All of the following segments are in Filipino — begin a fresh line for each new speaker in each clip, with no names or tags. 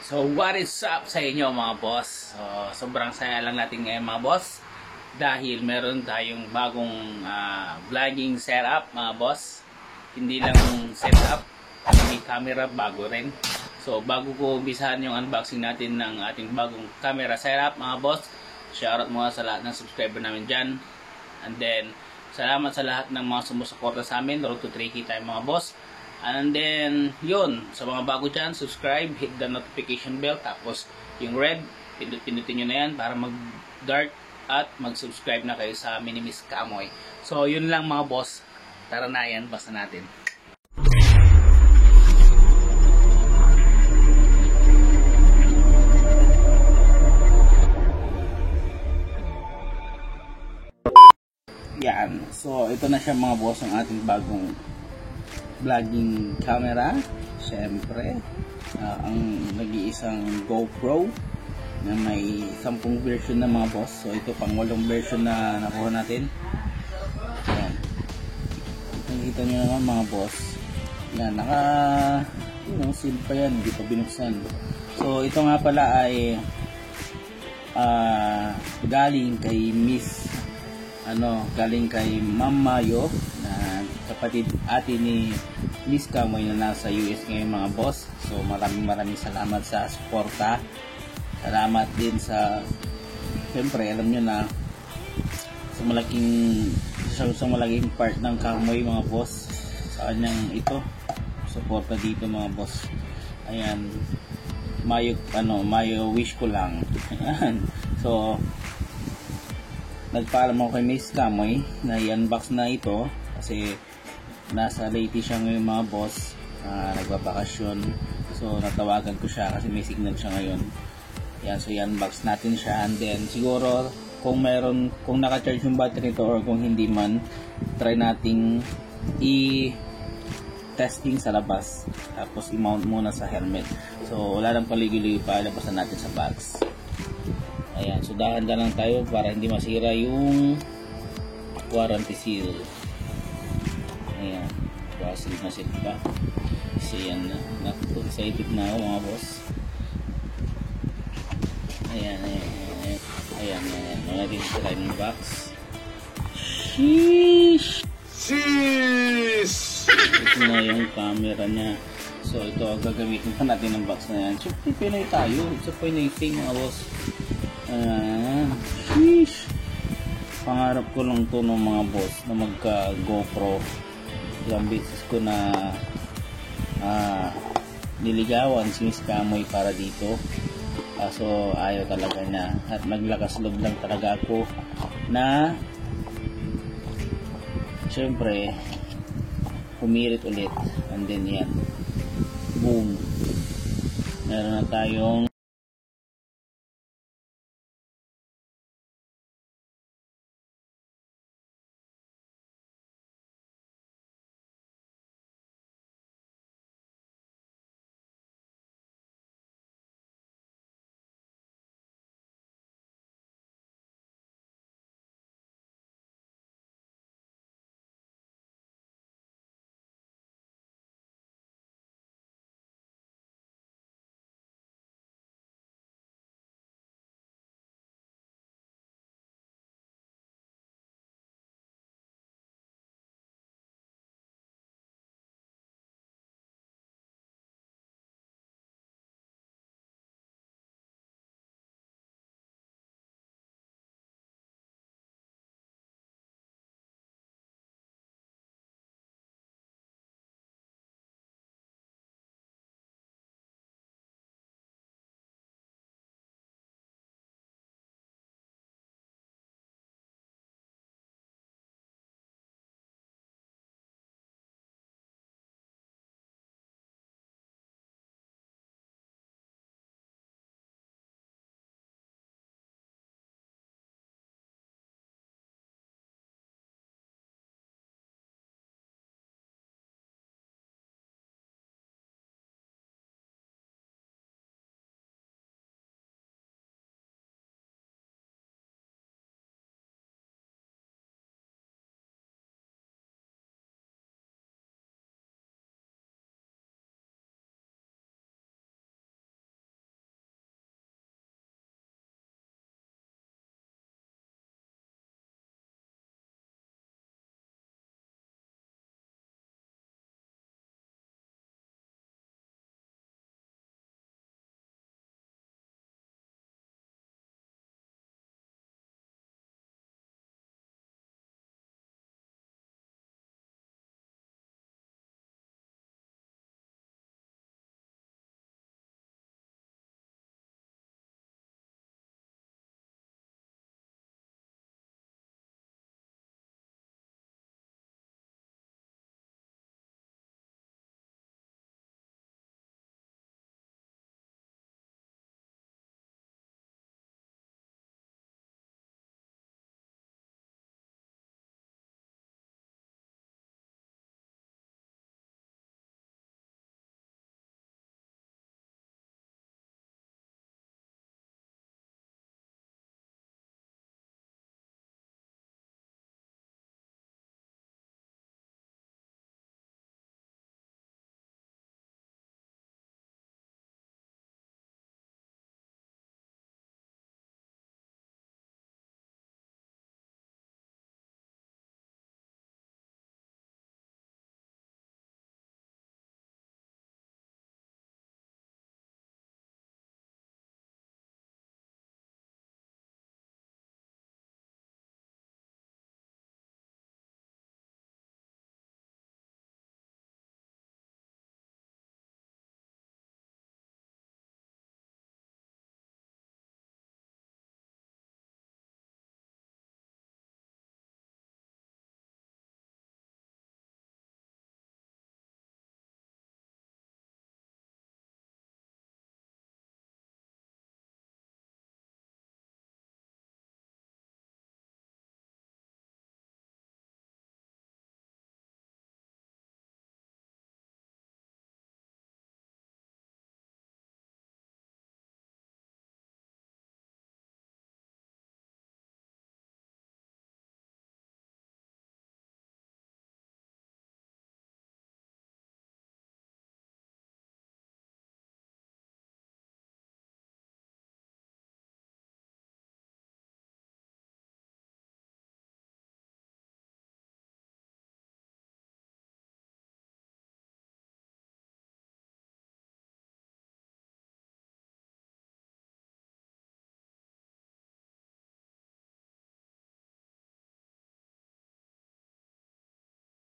So what is up sa inyo mga boss? Sobrang saya lang natin ngayon mga boss dahil meron tayong bagong vlogging setup mga boss. Hindi lang setup, may camera bago rin. So bago ko umpisahan yung unboxing natin ng ating bagong camera setup mga boss, shoutout muna sa lahat ng subscriber namin dyan. And then salamat sa lahat ng mga sumusuporta sa amin. Road to 3K tayo mga boss. And then, yun, sa mga bago dyan, subscribe, hit the notification bell, tapos yung red, pindutin nyo na yan para mag-dark at mag-subscribe na kayo sa Minimis Kamoy. So, yun lang mga boss. Tara na yan, basta natin. Yan. So, ito na siya mga boss, ang ating bagong vlogging camera. Siyempre, ang nag-iisang GoPro na may 10 version na mga boss. So, ito pang 8 version na nakuha natin. Yan. Nakikita nyo naman mga boss. Yan, seal pa yan, hindi pa binuksan. So, ito nga pala ay galing kay galing kay Ma'am Mayo, na kapatid ate ni Miss Kamoy na nasa US ngayon mga boss. So maraming salamat sa suporta. Salamat din sa, siyempre alam nyo na, sa malaking part ng Kamoy mga boss, sa kanyang ito suporta dito mga boss. Ayan, Mayo wish ko lang. Ayan. So nagpaalam ako kay Miss Kamoy na i-unbox na ito kasi nasa Leyte siya ngayon mga boss, nagbabakasyon. So natawagan ko siya kasi may signal siya ngayon. Yan, so i-unbox natin siya, and then siguro kung naka-charge yung battery nito or kung hindi man, try nating i-testing sa labas tapos i-mount muna sa helmet. So wala nang paligoy-ligoy pa, labasan natin sa box. Ayan, so dahan-dahan lang tayo para hindi masira yung warranty seal. Ayan, seal na seal pa. Kasi yan na, excited na ako mga boss. Ayan. Mga titirain ng box. Sheesh! Ito na yung camera niya. So ito, gagamitin pa natin ng box na yan. So Pinoy tayo. It's a Pinoy thing mga boss. Sheesh. Pangarap ko lang to ng mga boss na magka GoPro. Ilang beses ko na niligawan si Miss Kamoy para dito, so ayaw talaga niya, at maglakas loob lang talaga ako na syempre pumirit ulit, and then yan, boom, meron na tayong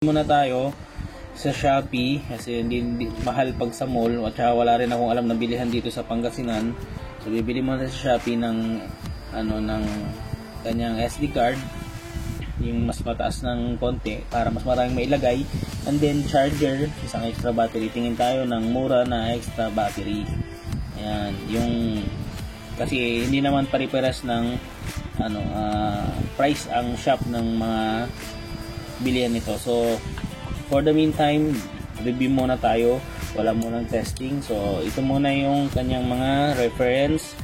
Muna tayo sa Shopee kasi hindi mahal pag sa mall at saka wala rin akong alam na bilihan dito sa Pangasinan. So bibili muna sa Shopee ng ng kanyang SD card, yung mas mataas ng konti para mas maraming mailagay, and then charger, isang extra battery. Tingin tayo ng mura na extra battery. Ayan, yung kasi hindi naman pare-pares ng price ang shop ng mga bilihan nito. So for the meantime, review muna tayo, wala munang testing. So ito muna yung kanyang mga reference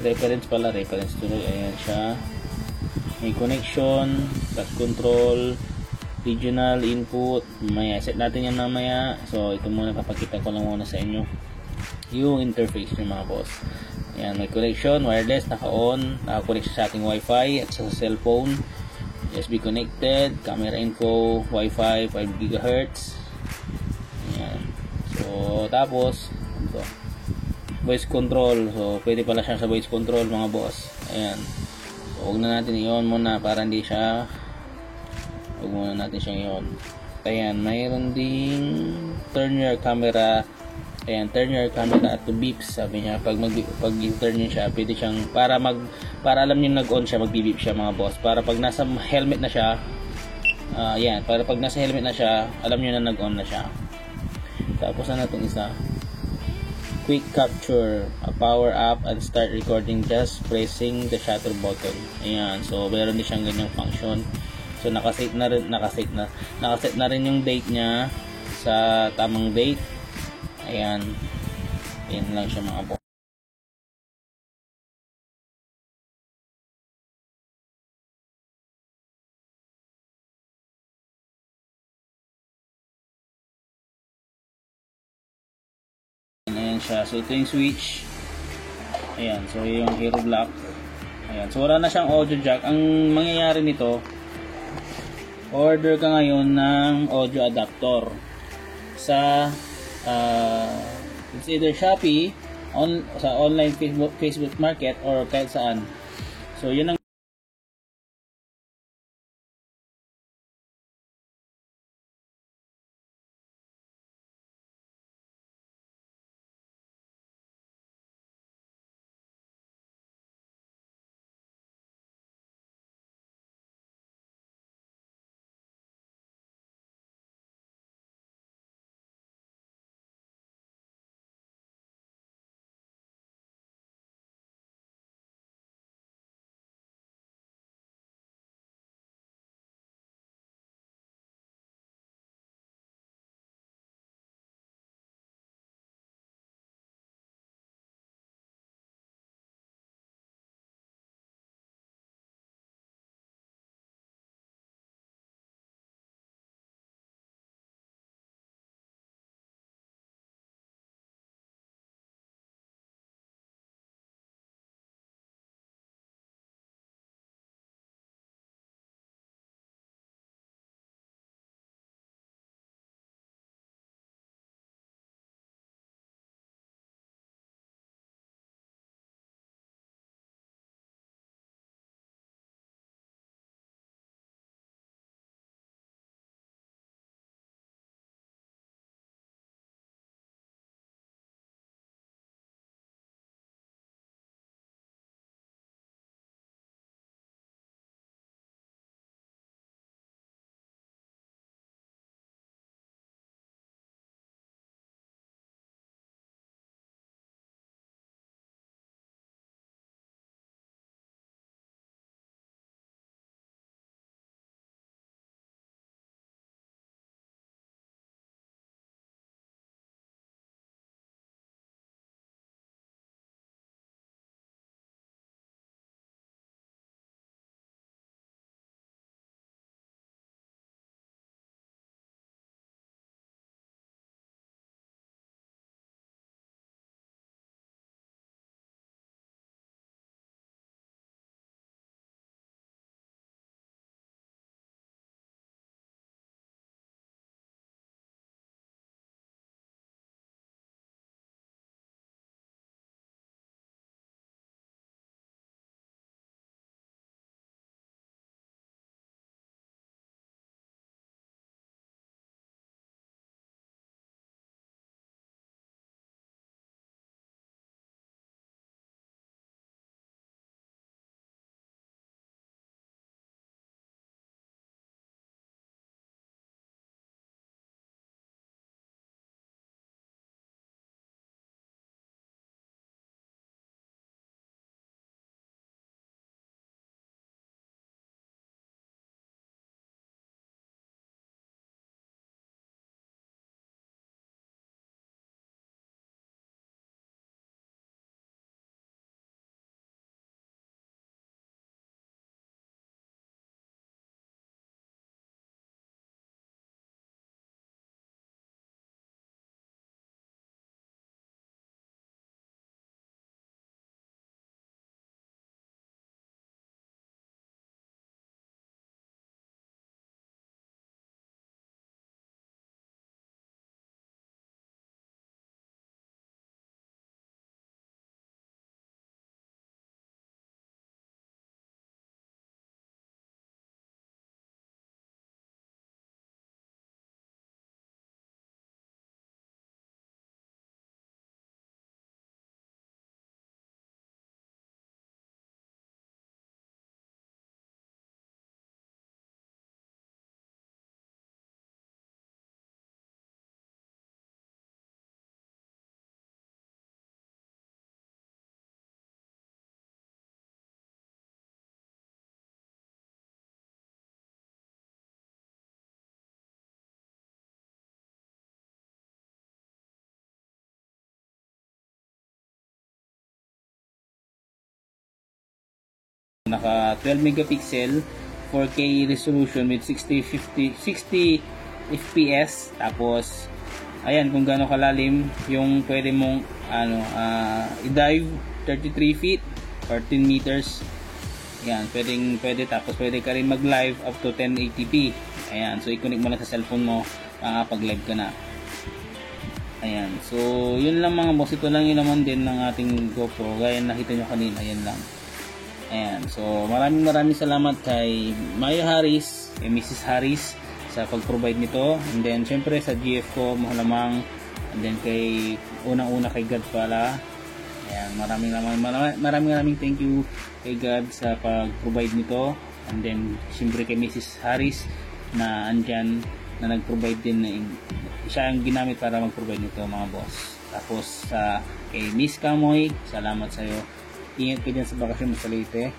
tuloy. Ayan siya, may connection, touch control, regional input, may set natin yan mamaya. So ito muna, papakita ko lang muna sa inyo yung interface ng mga boss. Ayan, may connection, wireless, naka-on, naka-connect sa ating wifi at sa cellphone, USB connected, camera info, wifi 5 GHz. Ayan. So tapos ito, voice control. So pwede pala siya sa voice control mga boss. Ayan. So huwag na natin i-on muna para hindi siya, huwag muna natin siyang i-on. Ayan, mayroon ding turn your camera. Ayan, turn your camera to beeps, sabi niya. Pag i-turn niyo siya, pwede siyang para alam niyo nag-on siya, magbi-beep siya mga boss. Para pag nasa helmet na siya, ayan, para pag nasa helmet na siya, alam niyo na nag-on na siya. Tapos na itong isa, quick capture, a power up and start recording just pressing the shutter button. Ayan, so meron din siyang ganyang function. So nakaset na rin yung date niya sa tamang date. Ayan, yan lang siya mga boss. Ayan siya, so ito yung switch. Ayan, so yung hero block. Ayan, so wala na siyang audio jack. Ang mangyayari nito, order ka ngayon ng audio adapter sa it's either Shopee, sa online Facebook Market, or kahit saan. So yun ang Naka 12 megapixel, 4K resolution with 60 FPS. Tapos ayan, kung gaano kalalim yung pwede mong i-dive, 33 feet, 14 meters. Ayan, pwede. Tapos pwede ka rin mag-live up to 1080p. Ayan, so i-connect mo lang sa cellphone mo, makakapag-live ka na. Ayan, so yun lang mga boss. Ito lang yung naman din ng ating GoPro. Gaya nakita nyo kanina, yan lang. Ayan, so maraming salamat kay Mayo Harris, kay Mrs. Harris sa pag-provide nito. And then syempre sa GF ko, mahalamang. And then kay unang-una kay God pala. Ayan, maraming thank you kay God sa pag-provide nito. And then syempre kay Mrs. Harris na andyan, na nag-provide din, siya ang ginamit para mag-provide nito mga boss. Tapos kay Miss Kamoy, salamat sa'yo. Ingat ka dyan sa bakasyon mo sa Leyte.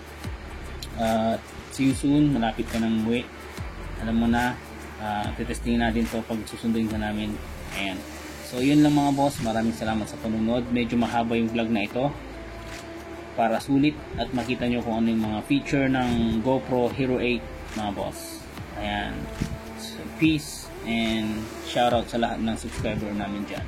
See you soon. Malapit ka ng uwi. Alam mo na, titestingin natin to pag susunduin ka namin. Ayan. So yun lang mga boss. Maraming salamat sa panunod. Medyo mahaba yung vlog na ito para sulit at makita nyo kung ano yung mga feature ng GoPro Hero 8 mga boss. Ayan. So, peace and shoutout sa lahat ng subscriber namin dyan.